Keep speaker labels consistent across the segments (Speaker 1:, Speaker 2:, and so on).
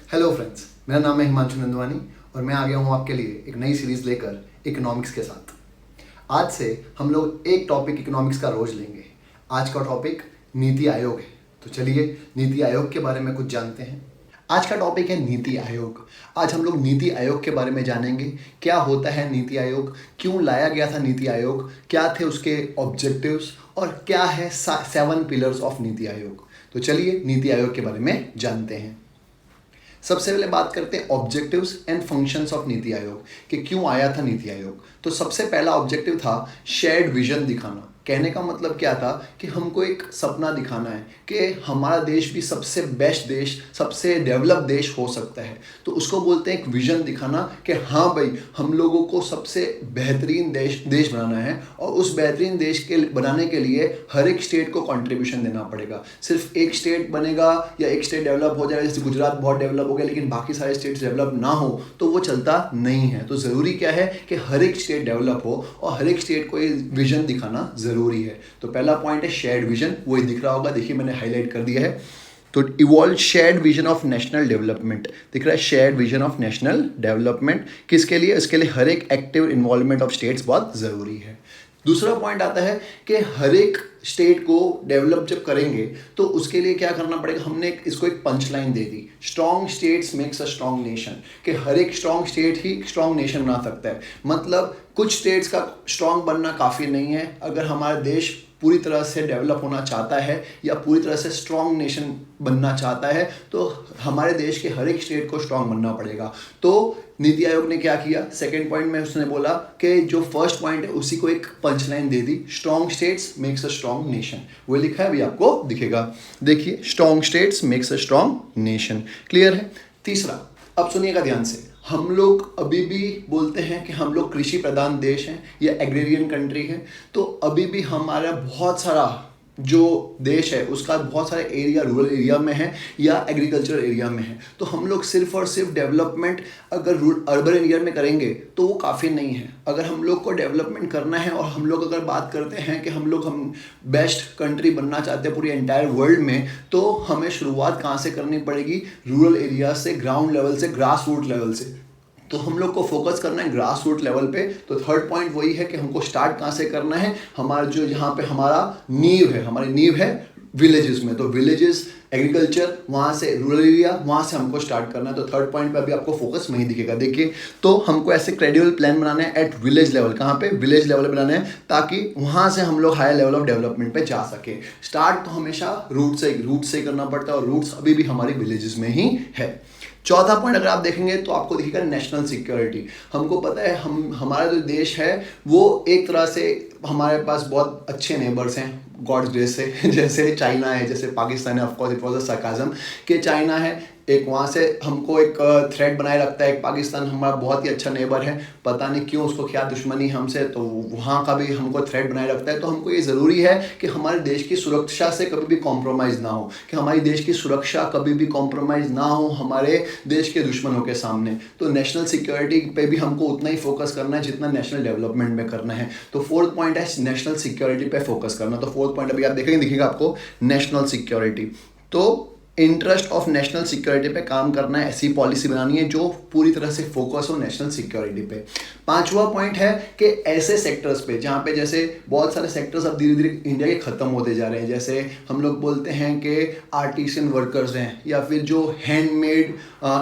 Speaker 1: Hello friends, मेरा नाम है हिमांशु नंदवानी और मैं आ गया हूँ आपके लिए एक नई सीरीज लेकर इकोनॉमिक्स के साथ। आज से हम लोग एक टॉपिक इकोनॉमिक्स का रोज लेंगे। आज का टॉपिक नीति आयोग है, तो चलिए नीति आयोग के बारे में कुछ जानते हैं। आज का टॉपिक है नीति आयोग। आज हम लोग नीति आयोग के बारे में जानेंगे, क्या होता है नीति आयोग, क्यों लाया गया था नीति आयोग, क्या थे उसके ऑब्जेक्टिव्स और क्या है 7 पिलर्स ऑफ नीति आयोग। तो चलिए नीति आयोग के बारे में जानते हैं। सबसे पहले बात करते हैं objectives and functions of NITI Aayog कि क्यों आया था नीति आयोग। तो सबसे पहला ऑब्जेक्टिव था शेयर्ड विजन दिखाना। कहने का मतलब क्या था कि हमको एक सपना दिखाना है कि हमारा देश भी सबसे बेस्ट देश, सबसे डेवलप देश हो सकता है। तो उसको बोलते हैं एक विजन दिखाना कि हाँ भाई, हम लोगों को सबसे बेहतरीन देश बनाना है और उस बेहतरीन देश के बनाने के लिए हर एक स्टेट को कंट्रीब्यूशन देना पड़ेगा। सिर्फ एक स्टेट बनेगा या एक स्टेट डेवलप हो जाएगा, जैसे गुजरात बहुत डेवलप हो गया लेकिन बाकी सारे स्टेट्स डेवलप ना हो तो वो चलता नहीं है। तो ज़रूरी क्या है कि हर एक स्टेट डेवलप हो और हर एक स्टेट को ये विजन दिखाना ज़रूरी है। तो पहला पॉइंट है शेयर्ड विजन, वही दिख रहा होगा, देखिए मैंने हाईलाइट कर दिया है। तो evolve shared vision of national development दिख रहा है, shared vision of national development किसके लिए? इसके लिए हर एक एक्टिव इन्वॉल्वमेंट ऑफ स्टेट्स बहुत ज़रूरी है। दूसरा पॉइंट आता है कि हर एक स्टेट को डेवलप जब करेंगे तो उसके लिए क्या करना पड़ेगा। हमने इसको एक पंच लाइन दे दी, strong states makes a strong nation, कि हर एक स्ट्रॉन्ग स्टेट ही स्ट्रॉन्ग नेशन बना सकता है। मतलब कुछ स्टेट्स का स्ट्रॉन्ग बनना काफ़ी नहीं है। अगर हमारा देश पूरी तरह से डेवलप होना चाहता है या पूरी तरह से स्ट्रॉन्ग नेशन बनना चाहता है तो हमारे देश के हर एक स्टेट को स्ट्रॉन्ग बनना पड़ेगा। तो नीति आयोग ने क्या किया, सेकंड पॉइंट में उसने बोला कि जो फर्स्ट पॉइंट है उसी को एक पंच लाइन दे दी, strong states makes a strong nation. वो लिखा है, अभी आपको दिखेगा, देखिए, strong states makes a strong nation. Clear है। तीसरा, अब सुनिएगा ध्यान से, हम लोग अभी भी बोलते हैं कि हम लोग कृषि प्रधान देश हैं या एग्रेरियन कंट्री है। तो अभी भी हमारा बहुत सारा जो देश है उसका बहुत सारे एरिया रूरल एरिया में है या एग्रीकल्चर एरिया में है। तो हम लोग सिर्फ और सिर्फ डेवलपमेंट अगर अर्बन एरिया में करेंगे तो वो काफ़ी नहीं है। अगर हम लोग को डेवलपमेंट करना है और हम लोग अगर बात करते हैं कि हम बेस्ट कंट्री बनना चाहते हैं पूरी एंटायर वर्ल्ड में, तो हमें शुरुआत कहाँ से करनी पड़ेगी? रूरल एरिया से, ग्राउंड लेवल से, ग्रास रूट लेवल से। तो हम लोग को फोकस करना है ग्रास रूट लेवल पे। तो थर्ड पॉइंट वही है कि हमको स्टार्ट कहाँ से करना है। हमारा जो यहाँ पे हमारा नींव है, हमारी नींव है विलेजेस में। तो विलेजेस, एग्रीकल्चर, वहाँ से रूरल एरिया, वहाँ से हमको स्टार्ट करना है। तो थर्ड पॉइंट पे अभी आपको फोकस वहीं दिखेगा। देखिए, तो हमको ऐसे क्रेडिबल प्लान बनाना है एट विलेज लेवल। कहाँ पे? विलेज लेवल बनाना है, ताकि वहाँ से हम लोग हायर लेवल ऑफ डेवलपमेंट पे जा सके। स्टार्ट तो हमेशा रूट से करना पड़ता है और रूट्स अभी भी हमारी विलेजेस में ही है। चौथा पॉइंट अगर आप देखेंगे तो आपको दिखेगा नेशनल सिक्योरिटी। हमको पता है हमारा जो देश है वो एक तरह से हमारे पास बहुत अच्छे नेबर्स हैं गॉड्स ग्रेस से, जैसे चाइना है, जैसे पाकिस्तान है। Of course it was a sarcasm कि चाइना है एक, वहाँ से हमको एक थ्रेट बनाए रखता है। एक पाकिस्तान हमारा बहुत ही अच्छा नेबर है, पता नहीं क्यों उसको क्या दुश्मनी हमसे, तो वहाँ का भी हमको थ्रेट बनाए रखता है। तो हमको ये ज़रूरी है कि हमारे देश की सुरक्षा से कभी भी कॉम्प्रोमाइज़ ना हो, कि हमारी देश की सुरक्षा कभी भी कॉम्प्रोमाइज़ ना हो हमारे देश के दुश्मनों के सामने। तो नेशनल सिक्योरिटी पे भी हमको उतना ही फोकस करना है जितना नेशनल डेवलपमेंट में करना है। तो फोर्थ पॉइंट है नेशनल सिक्योरिटी पे फोकस करना। तो फोर्थ पॉइंट अभी आप देखेंगे, दिखेगा आपको नेशनल सिक्योरिटी। तो इंटरेस्ट ऑफ नेशनल सिक्योरिटी पे काम करना है, ऐसी पॉलिसी बनानी है जो पूरी तरह से फोकस हो नेशनल सिक्योरिटी पे। पांचवा पॉइंट है कि ऐसे सेक्टर्स पे जहाँ पे, जैसे बहुत सारे सेक्टर्स अब धीरे धीरे इंडिया के ख़त्म होते जा रहे हैं। जैसे हम लोग बोलते हैं कि आर्टिसन वर्कर्स हैं या फिर जो हैंडमेड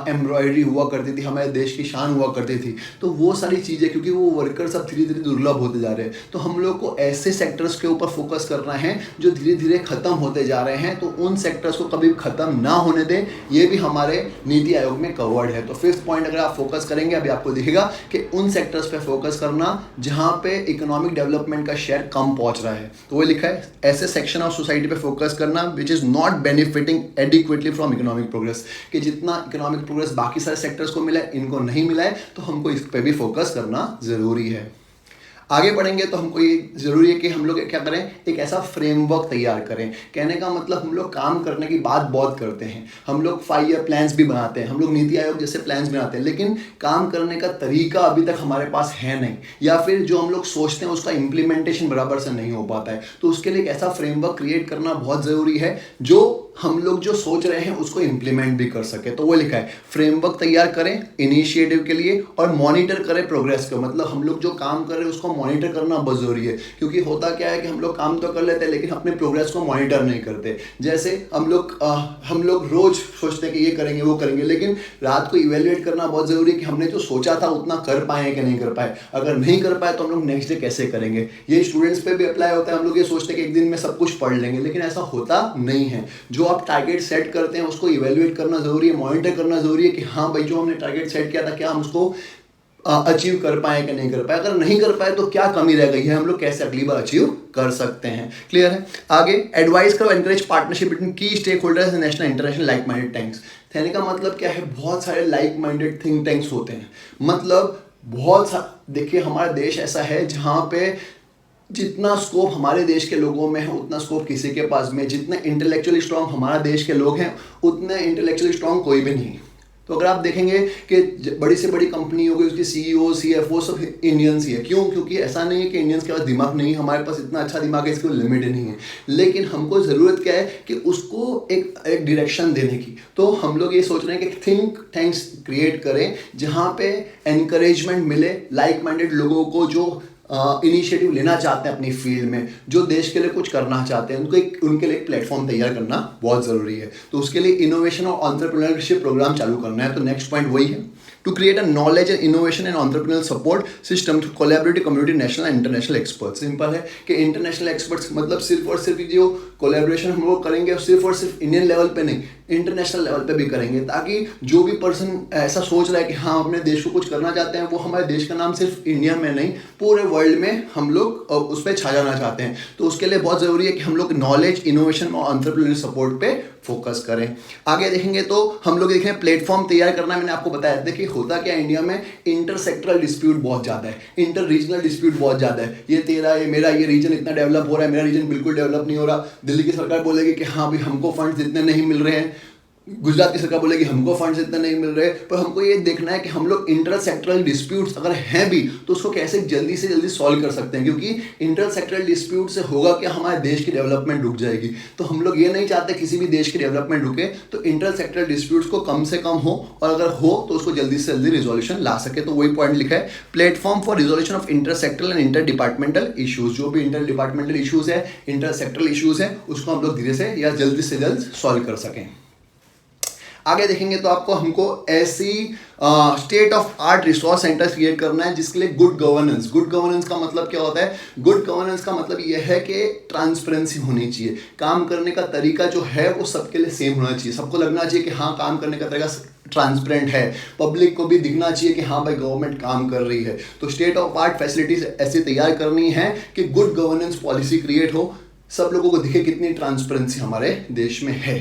Speaker 1: एम्ब्रॉयडरी हुआ करती थी, हमारे देश की शान हुआ करती थी। तो वो सारी चीज़ें, क्योंकि वो वर्कर्स अब धीरे धीरे दुर्लभ होते जा रहे हैं, तो हम लोग को ऐसे सेक्टर्स के ऊपर फोकस करना है जो धीरे धीरे ख़त्म होते जा रहे हैं। तो उन सेक्टर्स को कभी ख़त्म ना होने दें, ये भी हमारे नीति आयोग में कवर्ड है। तो फिफ्थ पॉइंट अगर आप फोकस करेंगे, अभी आपको दिखेगा कि उन सेक्टर्स पे फोकस करना जहां पे इकोनॉमिक डेवलपमेंट का शेयर कम पहुंच रहा है। तो वो लिखा है ऐसे सेक्शन ऑफ सोसाइटी पे फोकस करना which is not benefiting adequately from economic progress, कि जितना इकोनॉमिक प्रोग्रेस बाकी सारे सेक्टर्स को मिला है इनको नहीं मिला है, तो हमको इस पे भी फोकस करना जरूरी है। आगे बढ़ेंगे तो हमको ये ज़रूरी है कि हम लोग क्या करें, एक ऐसा फ्रेमवर्क तैयार करें। कहने का मतलब हम लोग काम करने की बात बहुत करते हैं, हम लोग 5 ईयर प्लान्स भी बनाते हैं, हम लोग नीति आयोग जैसे प्लान्स बनाते हैं, लेकिन काम करने का तरीका अभी तक हमारे पास है नहीं, या फिर जो हम लोग सोचते हैं उसका इम्प्लीमेंटेशन बराबर से नहीं हो पाता है। तो उसके लिए एक ऐसा फ्रेमवर्क क्रिएट करना बहुत ज़रूरी है जो हम लोग जो सोच रहे हैं उसको इम्प्लीमेंट भी कर सके। तो वो लिखा है फ्रेमवर्क तैयार करें इनिशिएटिव के लिए और मॉनिटर करें प्रोग्रेस को। मतलब हम लोग जो काम कर रहे हैं उसको मॉनिटर करना बहुत ज़रूरी है, क्योंकि होता क्या है कि हम लोग काम तो कर लेते हैं लेकिन अपने प्रोग्रेस को मॉनिटर नहीं करते। जैसे हम लोग रोज सोचते हैं कि ये करेंगे वो करेंगे, लेकिन रात को इवेल्युएट करना बहुत ज़रूरी है कि हमने जो सोचा था उतना कर पाए कि नहीं कर पाए। अगर नहीं कर पाए तो हम लोग नेक्स्ट डे कैसे करेंगे। ये स्टूडेंट्स पे भी अप्लाई होता है। हम लोग ये सोचते हैं कि एक दिन में सब कुछ पढ़ लेंगे, लेकिन ऐसा होता नहीं है। जो आप टारगेट सेट करते हैं उसको इवेल्युएट करना जरूरी है, मॉनिटर करना जरूरी है कि हाँ भाई जो हमने टारगेट सेट किया था क्या हम उसको अचीव कर पाए कि नहीं कर पाए। अगर नहीं कर पाए तो क्या कमी रह गई है, हम लोग कैसे अगली बार अचीव कर सकते हैं। क्लियर है। आगे एडवाइस करो encourage partnership between key stakeholders and national international like minded tanks. कहने का मतलब क्या है, बहुत सारे लाइक माइंडेड थिंक टैंक्स होते हैं। मतलब देखिए हमारा देश ऐसा है जहाँ पे जितना स्कोप हमारे देश के लोगों में है उतना स्कोप किसी के पास में। जितने इंटेलेक्चुअली स्ट्रांग हमारा देश के लोग हैं उतने इंटेलेक्चुअली स्ट्रांग कोई भी नहीं। तो अगर आप देखेंगे कि बड़ी से बड़ी कंपनी होगी उसकी सीईओ सीएफओ सब इंडियंस ही है। क्यों? क्योंकि ऐसा नहीं है कि इंडियंस के पास दिमाग नहीं है, हमारे पास इतना अच्छा दिमाग है, इसकी लिमिट नहीं है। लेकिन हमको ज़रूरत क्या है कि उसको एक डायरेक्शन देने की। तो हम लोग ये सोच रहे हैं कि थिंक टैंक्स क्रिएट करें जहाँ पे एनकरेजमेंट मिले लाइक माइंडेड लोगों को जो इनिशिएटिव लेना चाहते हैं अपनी फील्ड में, जो देश के लिए कुछ करना चाहते हैं, उनके लिए एक प्लेटफॉर्म तैयार करना बहुत ज़रूरी है। तो उसके लिए इनोवेशन और एंटरप्रेन्योरशिप प्रोग्राम चालू करना है। तो नेक्स्ट पॉइंट वही है, to create a knowledge and innovation and entrepreneurial support system through collaborative community national and international experts. Simple है कि इंटरनेशनल एक्सपर्ट्स मतलब सिर्फ और सिर्फ जो कोलैबोरेशन हम लोग करेंगे सिर्फ और सिर्फ इंडियन लेवल पे नहीं, इंटरनेशनल लेवल पे भी करेंगे, ताकि जो भी पर्सन ऐसा सोच रहा है कि हाँ अपने देश को कुछ करना चाहते हैं, वो हमारे देश का नाम सिर्फ इंडिया में नहीं पूरे वर्ल्ड में हम लोग उस पर छा जाना चाहते हैं। तो उसके लिए बहुत ज़रूरी है कि हम लोग नॉलेज इनोवेशन और एंटरप्रेन्योरल सपोर्ट पे फोकस करें। आगे देखेंगे तो हम लोग देखेंगे प्लेटफॉर्म तैयार करना। मैंने आपको बताया, देखिए होता क्या इंडिया में इंटर सेक्टरल डिस्प्यूट बहुत ज़्यादा है, इंटर रीजनल डिस्प्यूट बहुत ज़्यादा है। ये तेरा ये मेरा, ये रीजन इतना डेवलप हो रहा है, मेरा रीजन बिल्कुल डेवलप नहीं हो रहा। दिल्ली की सरकार बोलेगी कि हाँ भाई हमको फंड्स इतने नहीं मिल रहे हैं, गुजरात की सरकार बोलेगी हमको फंड्स इतने नहीं मिल रहे। पर हमको ये देखना है कि हम लोग इंटर सेक्टरल डिस्प्यूट्स अगर हैं भी तो उसको कैसे जल्दी से जल्दी सॉल्व कर सकते हैं, क्योंकि इंटर सेक्टरल डिस्प्यूट से होगा कि हमारे देश की डेवलपमेंट रुक जाएगी। तो हम लोग ये नहीं चाहते किसी भी देश की डेवलपमेंट रुके। तो इंटर सेक्टरल डिस्प्यूट्स को कम से कम हो, और अगर हो तो उसको जल्दी से जल्दी रिजोल्यूशन ला सके। तो वही पॉइंट लिखा है, platform for resolution of inter sectoral and inter departmental issues. जो भी इंटर डिपार्टमेंटल इशूज है, इंटर सेक्टरल इशूज है, उसको हम लोग धीरे से या जल्दी से जल्द सॉल्व कर सकें। आगे देखेंगे तो हमको ऐसी state of art resource centres create करना है जिसके लिए गुड गवर्नेंस। गुड गवर्नेंस का मतलब क्या होता है? गुड गवर्नेंस का मतलब यह है कि ट्रांसपेरेंसी होनी चाहिए। काम करने का तरीका जो है वो सबके लिए सेम होना चाहिए। सबको लगना चाहिए कि हाँ काम करने का तरीका ट्रांसपेरेंट है। पब्लिक को भी दिखना चाहिए कि हाँ भाई गवर्नमेंट काम कर रही है। तो स्टेट ऑफ आर्ट फैसिलिटीज ऐसी तैयार करनी है कि गुड गवर्नेंस पॉलिसी क्रिएट हो, सब लोगों को दिखे कितनी ट्रांसपेरेंसी हमारे देश में है।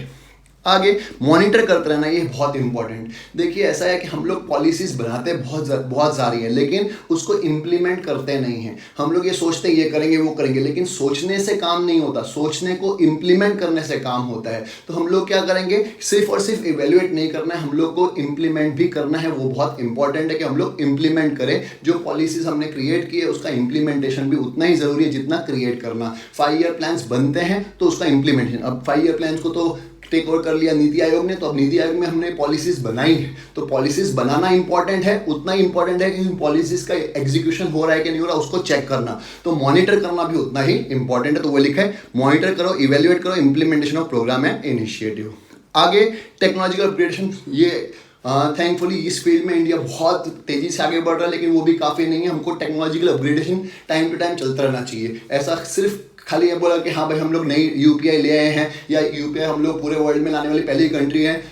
Speaker 1: आगे मॉनिटर करते रहना, ये बहुत इंपॉर्टेंट। देखिए ऐसा है कि हम लोग पॉलिसीज बनाते बहुत सारी है, लेकिन उसको इम्प्लीमेंट करते नहीं हैं। हम लोग ये सोचते हैं ये करेंगे वो करेंगे, लेकिन सोचने से काम नहीं होता, सोचने को इम्प्लीमेंट करने से काम होता है। तो हम लोग क्या करेंगे, सिर्फ और सिर्फ इवेल्युएट नहीं करना है, हम लोग को इम्प्लीमेंट भी करना है। वो बहुत इंपॉर्टेंट है कि हम लोग इम्प्लीमेंट करें। जो पॉलिसीज हमने क्रिएट की है उसका इम्प्लीमेंटेशन भी उतना ही जरूरी है जितना क्रिएट करना। 5 ईयर प्लान्स बनते हैं तो उसका इम्प्लीमेंटेशन, अब 5 ईयर प्लान्स को तो टेक ओवर कर लिया नीति आयोग ने, तो अब नीति आयोग में हमने पॉलिसीज बनाई है। तो पॉलिसीज बनाना इंपॉर्टेंट है, उतना ही इंपॉर्टेंट है कि पॉलिसीज का एग्जीक्यूशन हो रहा है कि नहीं हो रहा उसको चेक करना। तो मॉनिटर करना भी उतना ही इंपॉर्टेंट है। तो वो लिखा है मॉनिटर करो, इवेल्युएट करो, implementation of program and initiative. आगे टेक्नोलॉजिकल अपग्रेडेशन, ये थैंकफुली इस फील्ड में इंडिया बहुत तेजी से आगे बढ़ रहा है, लेकिन वो भी काफ़ी नहीं है। हमको technological upgradation time to time चलता रहना चाहिए। ऐसा सिर्फ खाली ये बोला कि हाँ भाई हम लोग नई यूपीआई ले आए हैं या यूपीआई हम लोग पूरे वर्ल्ड में लाने वाली पहली कंट्री है,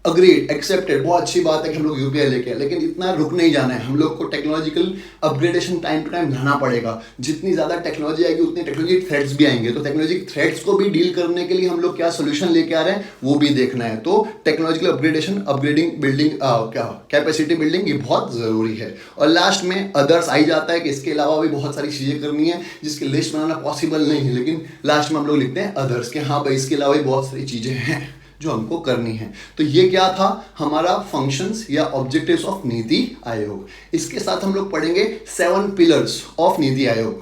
Speaker 1: अग्रीड एक्सेप्टेड, बहुत अच्छी बात है कि हम लोग यूपीआई लेके आए, लेकिन इतना रुक नहीं जाना है। हम लोग को technological upgradation time to time लाना पड़ेगा। जितनी ज़्यादा टेक्नोलॉजी आएगी उतनी टेक्नोलॉजी थ्रेट्स भी आएंगे। तो टेक्नोलॉजी थ्रेट्स को भी डील करने के लिए हम लोग क्या सोल्यूशन लेके आ रहे हैं वो भी देखना है। तो technological upgradation, upgrading, building, capacity building, ये बहुत ज़रूरी है। और लास्ट में अदर्स आई जाता है कि इसके अलावा भी बहुत सारी चीज़ें करनी है जिसकी लिस्ट बनाना पॉसिबल नहीं है, लेकिन लास्ट में हम लोग लिखते हैं अदर्स के हाँ भाई इसके अलावा भी बहुत सारी चीज़ें हैं जो हमको करनी है। तो ये क्या था हमारा फंक्शंस या ऑब्जेक्टिव्स ऑफ नीति आयोग। इसके साथ हम लोग पढ़ेंगे 7 पिलर्स ऑफ नीति आयोग।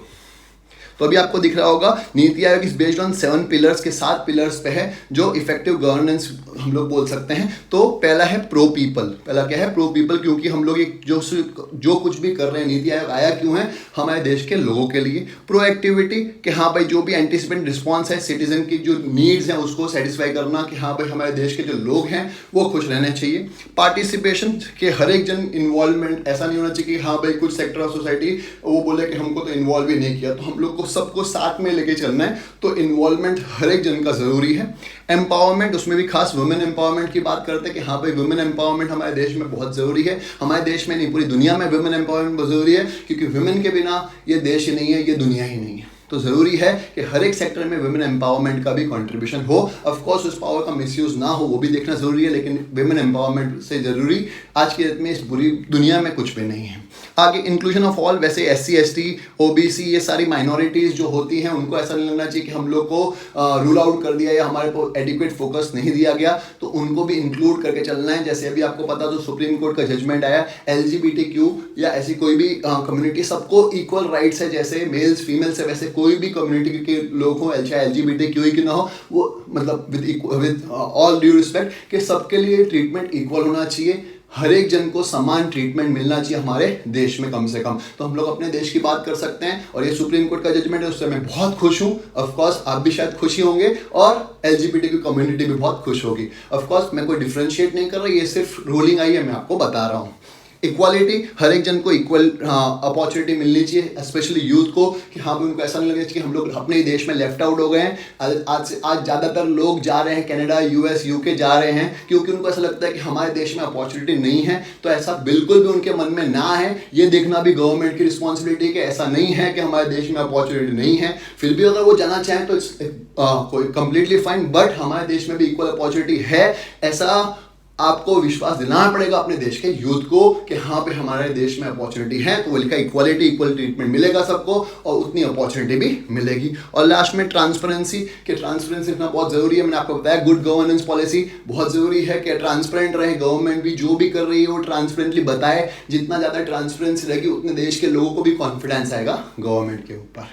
Speaker 1: तो अभी आपको दिख रहा होगा NITI Aayog is based on 7 pillars के 7 पिलर्स पे है जो इफेक्टिव गवर्नेंस हम लोग बोल सकते हैं। तो पहला है प्रो पीपल। पहला क्या है? प्रो पीपल, क्योंकि हम लोग एक जो कुछ भी कर रहे हैं, नीति आयोग आया क्यों है? हमारे देश के लोगों के लिए। प्रोएक्टिविटी कि हाँ भाई जो भी एंटीसिपेट रिस्पॉन्स है, सिटीजन की जो नीड्स हैं उसको सेटिस्फाई करना कि हाँ भाई हमारे देश के जो लोग हैं वो खुश रहने चाहिए। पार्टिसिपेशन के हर एक जन इन्वॉल्वमेंट, ऐसा नहीं होना चाहिए कि हाँ भाई कुछ सेक्टर ऑफ सोसाइटी वो बोले कि हमको तो इन्वॉल्व ही नहीं किया। तो हम लोग को सबको साथ में लेके चलना है, तो इन्वॉल्वमेंट हर एक जन का जरूरी है। एम्पावरमेंट, उसमें भी खास वुमेन एम्पावरमेंट की बात करते हैं कि हाँ भाई वुमेन एम्पावरमेंट हमारे देश में बहुत जरूरी है। हमारे देश में नहीं, पूरी दुनिया में वुमेन एम्पावरमेंट बहुत जरूरी है, क्योंकि वुमेन के बिना ये देश ही नहीं है, ये दुनिया ही नहीं है। तो जरूरी है कि हर एक सेक्टर में वुमेन एम्पावरमेंट का भी कंट्रीब्यूशन हो। ऑफ कोर्स उस पावर का मिसयूज ना हो वो भी देखना जरूरी है, लेकिन वुमेन एम्पावरमेंट से जरूरी आज की डेट में इस बुरी दुनिया में कुछ भी नहीं है। आगे इंक्लूजन ऑफ ऑल, वैसे SC ST OBC ये सारी माइनॉरिटीज जो होती हैं उनको ऐसा नहीं लगना चाहिए कि हम लोग को रूल आउट कर दिया या हमारे को एडिक्वेट फोकस नहीं दिया गया, तो उनको भी इंक्लूड करके चलना है। जैसे अभी आपको पता तो सुप्रीम कोर्ट का जजमेंट आया, LGBTQ या ऐसी कोई भी कम्युनिटी, सबको इक्वल राइट्स है, जैसे मेल्स फीमेल्स है वैसे कोई भी कम्युनिटी के लोग हो, चाहे LGBTQ क्यों ना हो, वो मतलब विद ऑल ड्यू रिस्पेक्ट कि सबके लिए ट्रीटमेंट इक्वल होना चाहिए। हर एक जन को समान ट्रीटमेंट मिलना चाहिए हमारे देश में कम से कम। तो हम लोग अपने देश की बात कर सकते हैं, और ये सुप्रीम कोर्ट का जजमेंट है उससे मैं बहुत खुश हूँ। ऑफ कोर्स आप भी शायद खुशी होंगे और LGBTQ कम्युनिटी भी बहुत खुश होगी। ऑफ कोर्स मैं कोई डिफरेंशिएट नहीं कर रहा, ये सिर्फ रूलिंग आई है, मैं आपको बता रहा हूँ। इक्वालिटी, हर एक जन को इक्वल अपॉर्चुनिटी मिलनी चाहिए, स्पेशली यूथ को, कि हाँ उनको ऐसा नहीं लगना चाहिए कि हम लोग अपने ही देश में लेफ्ट आउट हो गए हैं। आज ज़्यादातर लोग जा रहे हैं कनाडा, US UK जा रहे हैं क्योंकि उनको ऐसा लगता है कि हमारे देश में अपॉर्चुनिटी नहीं है। तो ऐसा बिल्कुल भी उनके मन में ना है, ये देखना भी गवर्नमेंट की रिस्पॉन्सिबिलिटी है। ऐसा नहीं है कि हमारे देश में अपॉर्चुनिटी नहीं है, फिर भी अगर वो जाना चाहें तो इट्स कोई कंप्लीटली फाइन, बट हमारे देश में भी इक्वल अपॉर्चुनिटी है। ऐसा आपको विश्वास दिलाना पड़ेगा अपने देश के यूथ को कि हाँ पे हमारे देश में अपॉर्चुनिटी है। तो वो लिखा इक्वालिटी, इक्वल ट्रीटमेंट मिलेगा सबको और उतनी अपॉर्चुनिटी भी मिलेगी। और लास्ट में ट्रांसपेरेंसी, कि ट्रांसपेरेंसी रखना बहुत जरूरी है। मैंने आपको बताया गुड गवर्नेंस पॉलिसी बहुत जरूरी है कि ट्रांसपेरेंट रहे, गवर्नमेंट भी जो भी कर रही है वो ट्रांसपेरेंटली बताए। जितना ज़्यादा ट्रांसपेरेंसी रहेगी उतने देश के लोगों को भी कॉन्फिडेंस आएगा गवर्नमेंट के ऊपर।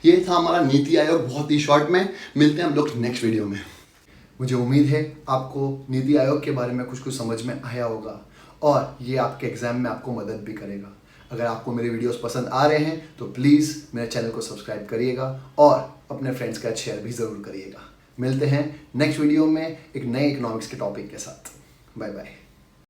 Speaker 1: ये था हमारा नीति आयोग, बहुत ही शॉर्ट में। मिलते हैं हम लोग नेक्स्ट वीडियो में। मुझे उम्मीद है आपको नीति आयोग के बारे में कुछ समझ में आया होगा और ये आपके एग्जाम में आपको मदद भी करेगा। अगर आपको मेरे वीडियोस पसंद आ रहे हैं तो प्लीज़ मेरे चैनल को सब्सक्राइब करिएगा और अपने फ्रेंड्स का शेयर भी ज़रूर करिएगा। मिलते हैं नेक्स्ट वीडियो में एक नए इकोनॉमिक्स के टॉपिक के साथ। Bye bye.